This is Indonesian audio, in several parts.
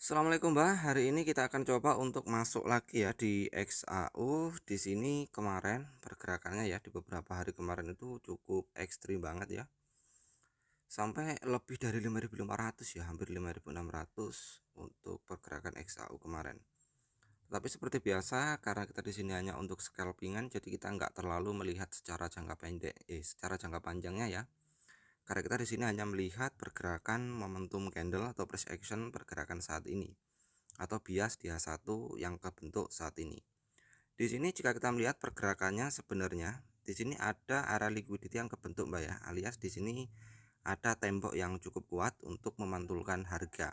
Assalamualaikum Mbak, hari ini kita akan coba untuk masuk lagi ya di XAU. Di sini kemarin pergerakannya ya di beberapa hari kemarin itu cukup ekstrim banget ya. Sampai lebih dari 5.500 ya, hampir 5.600 untuk pergerakan XAU kemarin. Tapi seperti biasa karena kita di sini hanya untuk scalpingan, jadi kita nggak terlalu melihat secara jangka pendek, secara jangka panjangnya ya. Karena kita di sini hanya melihat pergerakan momentum candle atau price action pergerakan saat ini atau bias dia satu yang kebentuk saat ini. Di sini jika kita melihat pergerakannya sebenarnya di sini ada area liquidity yang kebentuk Mbak ya, alias di sini ada tembok yang cukup kuat untuk memantulkan harga.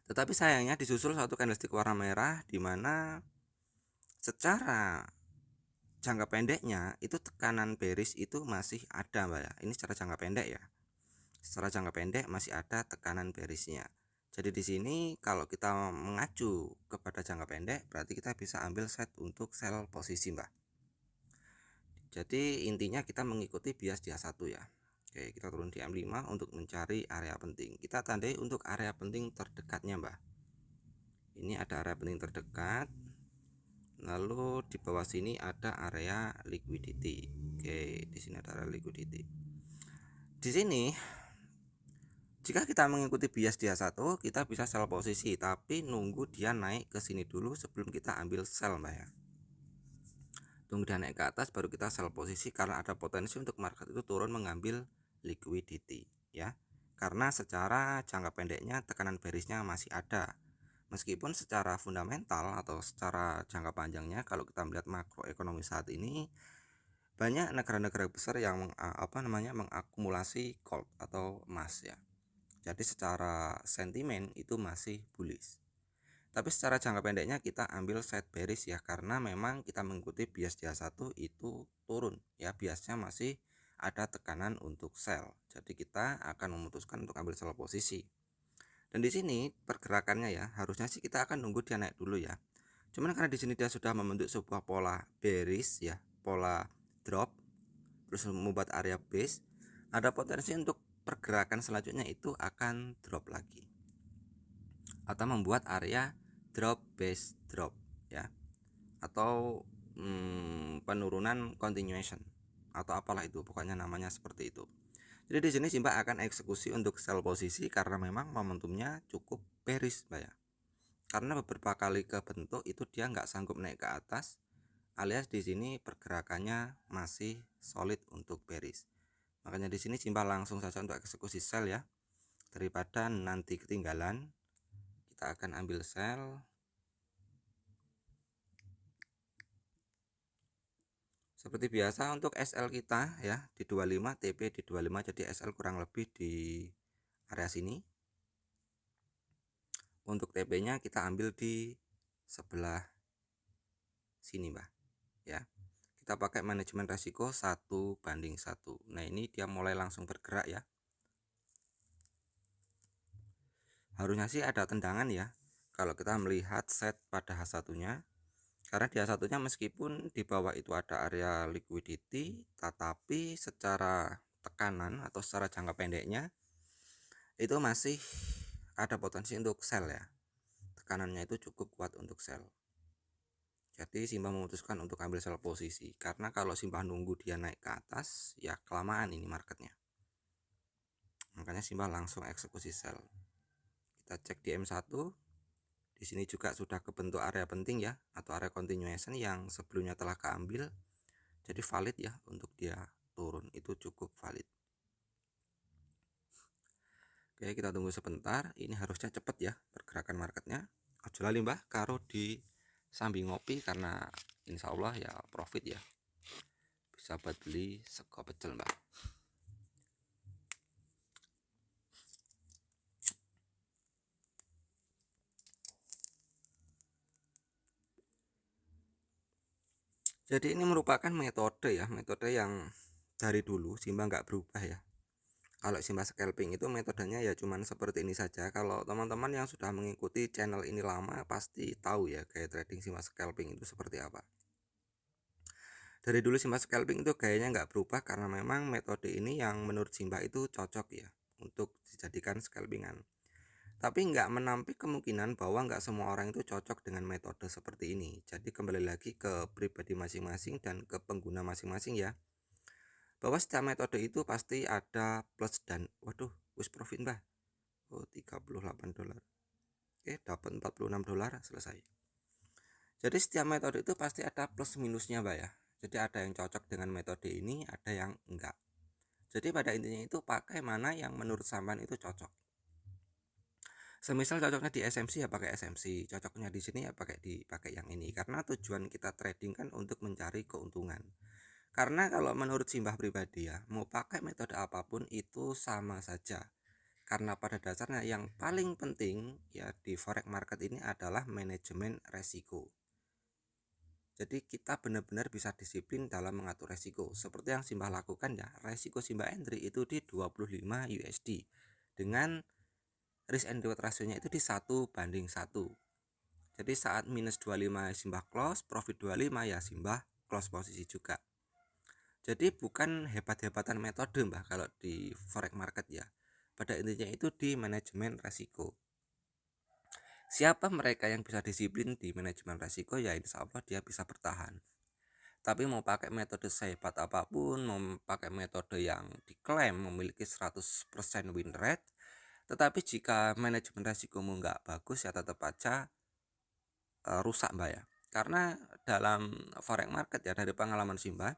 Tetapi sayangnya disusul satu candlestick warna merah di mana secara jangka pendeknya itu tekanan bearish itu masih ada Mbak ya. Ini secara jangka pendek ya. Secara jangka pendek masih ada tekanan bearishnya. Jadi di sini kalau kita mengacu kepada jangka pendek berarti kita bisa ambil set untuk sell posisi Mbak. Jadi intinya kita mengikuti bias dia satu ya. Oke, kita turun di M5 untuk mencari area penting. Kita tandai untuk area penting terdekatnya Mbak. Ini ada area penting terdekat. Lalu di bawah sini ada area liquidity. Oke, di sini ada area liquidity. Di sini jika kita mengikuti bias dia satu, kita bisa sell posisi, tapi nunggu dia naik ke sini dulu sebelum kita ambil sell Mbak ya. Tunggu dia naik ke atas baru kita sell posisi karena ada potensi untuk market itu turun mengambil liquidity ya. Karena secara jangka pendeknya tekanan bearishnya masih ada. Meskipun secara fundamental atau secara jangka panjangnya kalau kita melihat makroekonomi saat ini banyak negara-negara besar yang mengakumulasi gold atau emas ya. Jadi secara sentimen itu masih bullish. Tapi secara jangka pendeknya kita ambil side bearish ya, karena memang kita mengikuti bias dia satu itu turun ya, biasnya masih ada tekanan untuk sell. Jadi kita akan memutuskan untuk ambil sell posisi. Dan di sini pergerakannya ya, harusnya sih kita akan nunggu dia naik dulu ya. Cuman karena di sini dia sudah membentuk sebuah pola bearish ya, pola drop terus membuat area base, ada potensi untuk pergerakan selanjutnya itu akan drop lagi atau membuat area drop base drop ya, atau penurunan continuation atau apalah itu, pokoknya namanya seperti itu. Jadi di sini Simba akan eksekusi untuk sell posisi karena memang momentumnya cukup bearish Mbak ya. Karena beberapa kali kebentuk itu dia nggak sanggup naik ke atas, alias di sini pergerakannya masih solid untuk bearish. Makanya di sini Simba langsung saja untuk eksekusi sell ya. Daripada nanti ketinggalan, kita akan ambil sell. Seperti biasa untuk SL kita ya di 25, TP di 25, jadi SL kurang lebih di area sini. Untuk TP-nya kita ambil di sebelah sini Mbak ya. Kita pakai manajemen resiko 1:1. Nah, ini dia mulai langsung bergerak ya. Harusnya sih ada tendangan ya kalau kita melihat set pada H1-nya. Karena di H1-nya meskipun di bawah itu ada area liquidity, tetapi secara tekanan atau secara jangka pendeknya itu masih ada potensi untuk sell ya. Tekanannya itu cukup kuat untuk sell. Jadi Simba memutuskan untuk ambil sell posisi karena kalau Simba nunggu dia naik ke atas ya kelamaan ini marketnya. Makanya Simba langsung eksekusi sell. Kita cek di M1. Di sini juga sudah kebentuk area penting ya, atau area continuation yang sebelumnya telah keambil. Jadi valid ya untuk dia turun, itu cukup valid. Oke, kita tunggu sebentar. Ini harusnya cepat ya pergerakan marketnya. Aja lali Mbah karo di sambil ngopi karena insya Allah ya profit ya. Bisa buat beli sego pecel Mbah. Jadi ini merupakan metode ya, metode yang dari dulu Simba nggak berubah ya. Kalau Simba scalping itu metodenya ya cuman seperti ini saja. Kalau teman-teman yang sudah mengikuti channel ini lama pasti tahu ya kayak trading Simba scalping itu seperti apa. Dari dulu Simba scalping itu kayaknya nggak berubah karena memang metode ini yang menurut Simba itu cocok ya untuk dijadikan scalpingan. Tapi nggak menampik kemungkinan bahwa nggak semua orang itu cocok dengan metode seperti ini. Jadi kembali lagi ke pribadi masing-masing dan ke pengguna masing-masing ya. Bahwa setiap metode itu pasti ada plus dan waduh, wis profit mbah. Oh, $38. Oke, dapat $46 selesai. Jadi setiap metode itu pasti ada plus minusnya mbak ya. Jadi ada yang cocok dengan metode ini, ada yang enggak. Jadi pada intinya itu pakai mana yang menurut sampean itu cocok. Semisal cocoknya di SMC ya pakai SMC, cocoknya di sini ya pakai yang ini. Karena tujuan kita trading kan untuk mencari keuntungan. Karena kalau menurut Simbah pribadi ya, mau pakai metode apapun itu sama saja. Karena pada dasarnya yang paling penting ya di forex market ini adalah manajemen resiko. Jadi kita benar-benar bisa disiplin dalam mengatur resiko. Seperti yang Simbah lakukan ya, resiko Simbah entry itu di 25 USD dengan risk and reward rasionya itu di 1:1. Jadi saat minus 25 Simbah close, profit 25 ya Simbah close posisi juga. Jadi bukan hebat-hebatan metode mbah kalau di forex market ya. Pada intinya itu di manajemen resiko. Siapa mereka yang bisa disiplin di manajemen resiko ya insya Allah dia bisa bertahan. Tapi mau pakai metode sehebat apapun, mau pakai metode yang diklaim memiliki 100% win rate, tetapi jika manajemen resikomu nggak bagus ya tetap aja rusak mbak ya. Karena dalam forex market ya dari pengalaman Simbah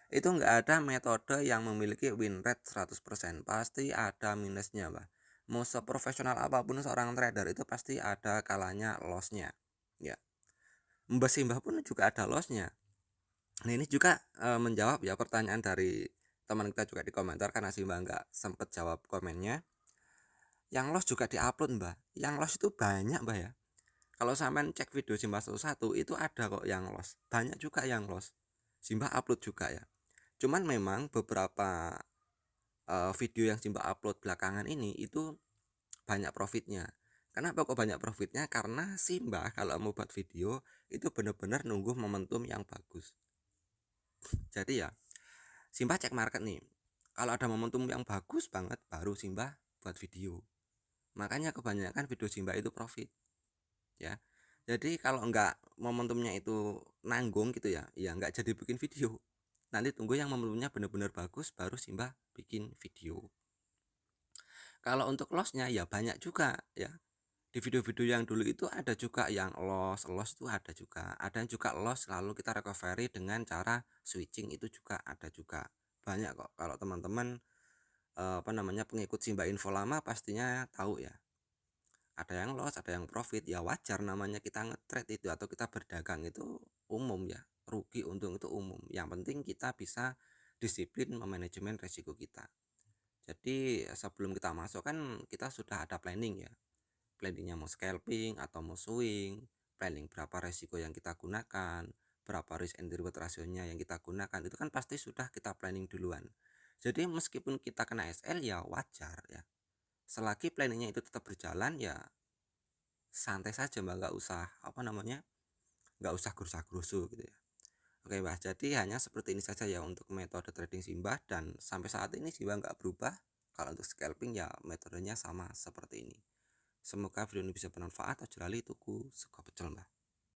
itu nggak ada metode yang memiliki win rate 100%, pasti ada minusnya mbak. Mau seprofesional apapun seorang trader itu pasti ada kalanya lossnya ya. Mbak Simbah pun juga ada lossnya. Nah ini juga menjawab ya pertanyaan dari teman kita juga di komentar karena Simbah nggak sempet jawab komennya. Yang loss juga diupload mbak. Yang loss itu banyak mbak ya. Kalau sampean cek video Simbah satu itu ada kok yang loss. Banyak juga yang loss. Simbah upload juga ya. Cuman memang beberapa video yang Simbah upload belakangan ini itu banyak profitnya. Kenapa kok banyak profitnya? Karena Simbah kalau mau buat video itu benar-benar nunggu momentum yang bagus. Jadi ya Simbah cek market nih. Kalau ada momentum yang bagus banget baru Simbah buat video. Makanya kebanyakan video Simbah itu profit. Ya. Jadi kalau enggak momentumnya itu nanggung gitu ya, ya enggak jadi bikin video. Nanti tunggu yang momentumnya benar-benar bagus baru Simbah bikin video. Kalau untuk lossnya ya banyak juga ya. Di video-video yang dulu itu ada juga yang loss itu ada juga. Ada yang juga loss lalu kita recovery dengan cara switching itu juga ada juga. Banyak kok kalau teman-teman pengikut Simbah info lama pastinya tahu ya. Ada yang loss, ada yang profit, ya wajar namanya kita nge-trade itu atau kita berdagang itu umum ya. Rugi untung itu umum. Yang penting kita bisa disiplin memanajemen resiko kita. Jadi sebelum kita masuk kan kita sudah ada planning ya. Planningnya mau scalping atau mau swing, planning berapa resiko yang kita gunakan, berapa risk and reward rasionya yang kita gunakan, itu kan pasti sudah kita planning duluan. Jadi meskipun kita kena SL ya wajar ya. Selagi planningnya itu tetap berjalan ya santai saja mbak, nggak usah gerusa-gerusu gitu ya. Oke mbak, jadi hanya seperti ini saja ya untuk metode trading Simbah, dan sampai saat ini Simbah nggak berubah. Kalau untuk scalping ya metodenya sama seperti ini. Semoga video ini bisa bermanfaat. Aja lali tuku sego pecel mbak.